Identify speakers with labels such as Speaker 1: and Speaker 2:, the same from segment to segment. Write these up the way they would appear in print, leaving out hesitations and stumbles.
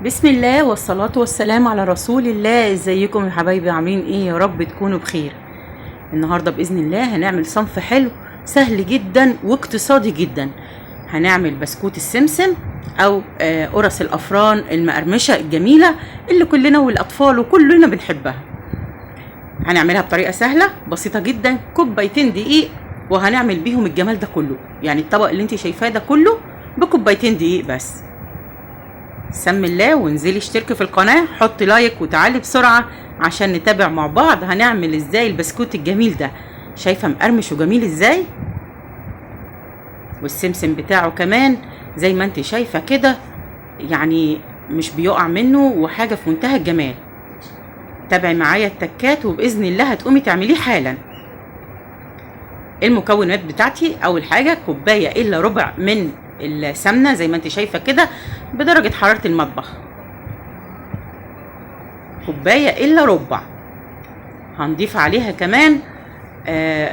Speaker 1: بسم الله والصلاة والسلام على رسول الله. ازيكم يا حبايبي؟ عاملين ايه؟ يا رب تكونوا بخير. النهاردة بإذن الله هنعمل صنف حلو سهل جدا واقتصادي جدا. هنعمل بسكوت السمسم او قرص الافران المقرمشة الجميلة اللي كلنا والاطفال وكلنا بنحبها. هنعملها بطريقة سهلة بسيطة جدا، كوبايتين دقيق وهنعمل بيهم الجمال ده كله. يعني الطبق اللي انت شايفاه ده كله بكوبايتين دقيق بس. سمي الله وانزلي اشتركي في القناة، حطي لايك وتعالي بسرعة عشان نتابع مع بعض هنعمل ازاي البسكوت الجميل ده. شايفة مقرمش وجميل ازاي؟ والسمسم بتاعه كمان زي ما انت شايفة كده، يعني مش بيقع منه وحاجة في منتهى الجمال. تابعي معايا التكات وبإذن الله هتقومي تعمليه حالا. المكونات بتاعتي: اول حاجة كوباية الا ربع من السمنة زي ما انت شايفة كده بدرجة حرارة المطبخ، كوباية الا ربع. هنضيف عليها كمان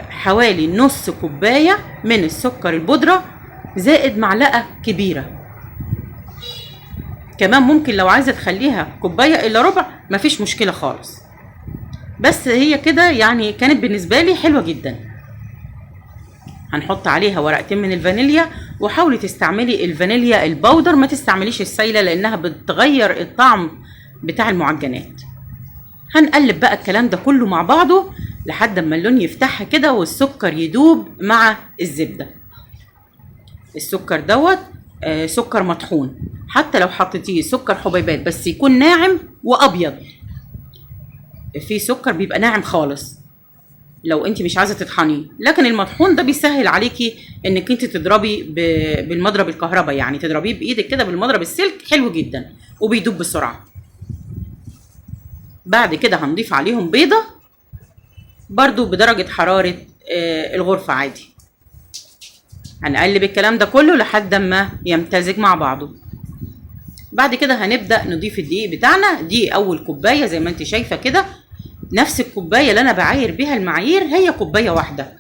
Speaker 1: حوالي نص كوباية من السكر البودرة زائد معلقة كبيرة. كمان ممكن لو عايزة تخليها كوباية الا ربع مفيش مشكلة خالص، بس هي كده يعني كانت بالنسبة لي حلوة جدا. هنحط عليها ورقتين من الفانيليا، وحاولي تستعملي الفانيليا البودر ما تستعمليش السايلة لانها بتغير الطعم بتاع المعجنات. هنقلب بقى الكلام ده كله مع بعضه لحد ما اللون يفتحها كده والسكر يدوب مع الزبدة. السكر دوت سكر مطحون، حتى لو حطيتيه سكر حبيبات بس يكون ناعم وابيض. في سكر بيبقى ناعم خالص لو انت مش عايزه تطحنيه، لكن المطحون ده بيسهل عليكي انك انت تضربي بالمضرب الكهرباء، يعني تضربيه بايدك كده بالمضرب السلك، حلو جدا وبيدوب بسرعه. بعد كده هنضيف عليهم بيضه برضو بدرجه حراره الغرفه عادي. هنقلب الكلام ده كله لحد ما يمتزج مع بعضه. بعد كده هنبدا نضيف الدقيق بتاعنا. دي اول كوبايه زي ما انت شايفه كده، نفس الكوبايه اللي انا بعاير بيها المعايير، هي كوبايه واحده،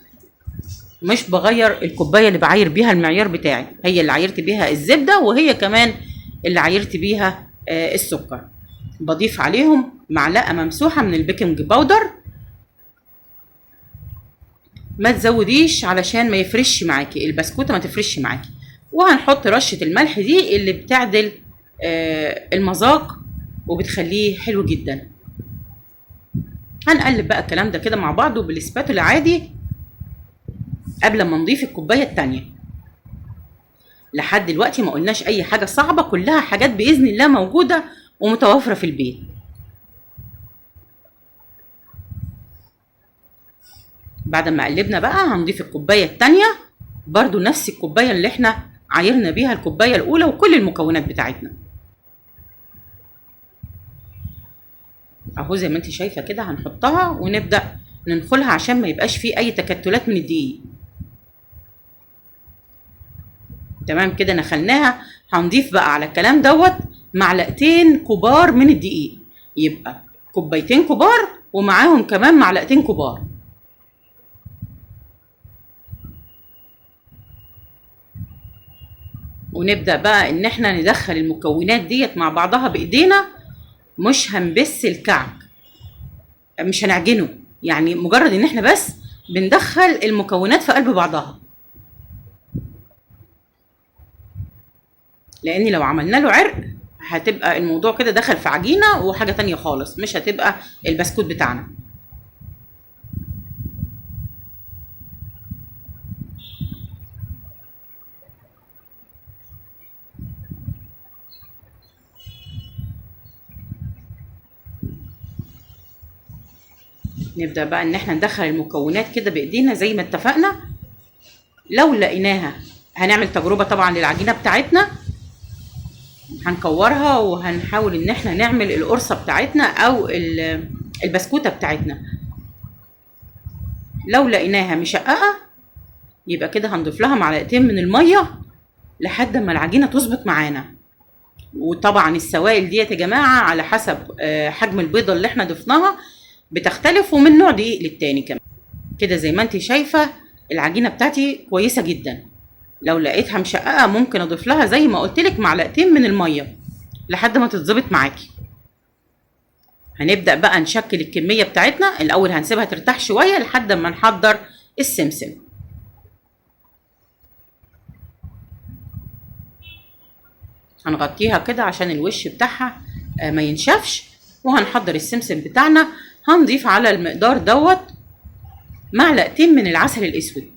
Speaker 1: مش بغير الكوبايه اللي بعاير بيها المعيار بتاعي، هي اللي عايرت بيها الزبده وهي كمان اللي عايرت بيها السكر. بضيف عليهم معلقه ممسوحه من البيكنج باودر، ما تزوديش علشان ما يفرش معاكي البسكوته، ما تفرش معاكي. وهنحط رشه الملح دي اللي بتعدل المذاق وبتخليه حلو جدا. هنقلب بقى الكلام ده كده مع بعضه بالسباتولا عادي قبل ما نضيف الكوبايه التانيه. لحد دلوقتي ما قلناش اي حاجه صعبه، كلها حاجات باذن الله موجوده ومتوفره في البيت. بعد ما قلبنا بقى هنضيف الكوبايه التانيه، برضو نفس الكوبايه اللي احنا عايرنا بيها الكوبايه الاولى وكل المكونات بتاعتنا اهو زي ما انت شايفه كده. هنحطها ونبدا ننخلها عشان ما يبقاش فيه اي تكتلات من الدقيق. تمام كده نخلناها. هنضيف بقى على الكلام دوت معلقتين كبار من الدقيق، يبقى كوبايتين كبار ومعاهم كمان معلقتين كبار. ونبدأ بقى ان احنا ندخل المكونات ديت مع بعضها بايدينا، مش هنبس الكعك، مش هنعجنه، يعني مجرد ان احنا بس بندخل المكونات في قلب بعضها. لان لو عملنا له عرق هتبقى الموضوع كده دخل في عجينة وحاجة تانية خالص، مش هتبقى البسكوت بتاعنا. نبدأ بقى ان احنا ندخل المكونات كده بايدينا زي ما اتفقنا. لو لقيناها هنعمل تجربة طبعا للعجينة بتاعتنا، هنكورها وهنحاول ان احنا نعمل القرصة بتاعتنا او البسكوتة بتاعتنا. لو لقيناها مشققة يبقى كده هنضيف لها معلقتين من المية لحد ما العجينة تظبط معانا. وطبعا السوائل ديت يا جماعة على حسب حجم البيضة اللي احنا ضفناها بتختلف، ومن نوع دقيق للتاني كمان. كده زي ما انت شايفة العجينة بتاعتي كويسة جدا. لو لقيتها مشققة ممكن اضيف لها زي ما قلتلك معلقتين من المية. لحد ما تتظبط معاكي. هنبدأ بقى نشكل الكمية بتاعتنا. الأول هنسيبها ترتاح شوية لحد ما نحضر السمسم. هنغطيها كده عشان الوش بتاعها ما ينشفش. وهنحضر السمسم بتاعنا. هنضيف على المقدار دوت معلقتين من العسل الأسود.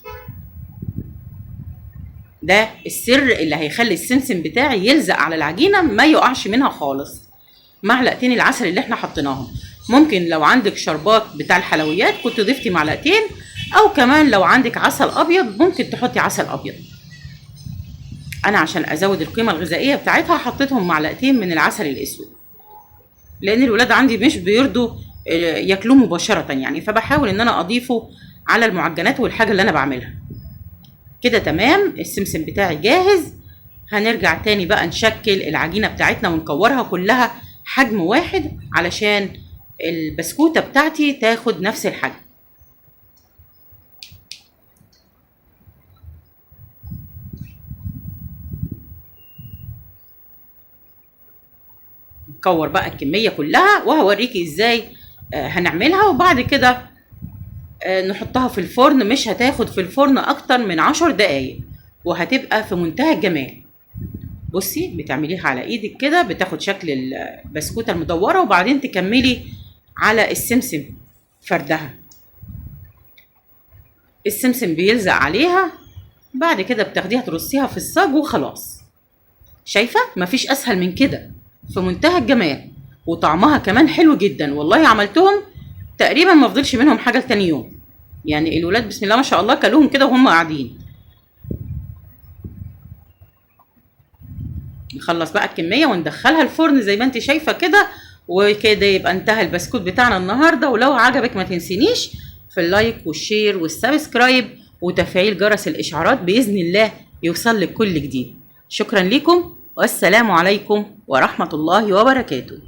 Speaker 1: ده السر اللي هيخلي السمسم بتاعي يلزق على العجينة ما يقعش منها خالص. معلقتين العسل اللي احنا حطيناهم. ممكن لو عندك شربات بتاع الحلويات كنت ضفتي معلقتين، او كمان لو عندك عسل ابيض ممكن تحطي عسل ابيض. انا عشان ازود القيمة الغذائية بتاعتها حطيتهم معلقتين من العسل الاسود، لان الولاد عندي مش بيرضوا ياكلوه مباشرة يعني، فبحاول ان انا اضيفه على المعجنات والحاجة اللي انا بعملها. كده تمام، السمسم بتاعي جاهز. هنرجع تاني بقى نشكل العجينة بتاعتنا ونكورها كلها حجم واحد علشان البسكوتة بتاعتي تاخد نفس الحجم. نكور بقى الكمية كلها وهوريكي ازاي هنعملها. وبعد كده نحطها في الفرن. مش هتاخد في الفرن اكتر من 10 دقايق وهتبقى في منتهى الجمال. بصي بتعمليها على ايدك كده بتاخد شكل البسكوتة المدورة، وبعدين تكملي على السمسم فردها. السمسم بيلزق عليها. بعد كده بتاخديها ترصيها في الصاج وخلاص. شايفة مفيش اسهل من كده، في منتهى الجمال. وطعمها كمان حلو جدا. والله عملتهم تقريبا ما فضلش منهم حاجة لتاني يوم. يعني الولاد بسم الله ما شاء الله كلوهم كده وهم قاعدين. نخلص بقى الكمية وندخلها الفرن زي ما انت شايفة كده. وكده يبقى انتهى البسكوت بتاعنا النهاردة. ولو عجبك ما تنسينيش في اللايك والشير والسبسكرايب وتفعيل جرس الإشعارات بإذن الله يوصل لك كل جديد. شكرا لكم والسلام عليكم ورحمة الله وبركاته.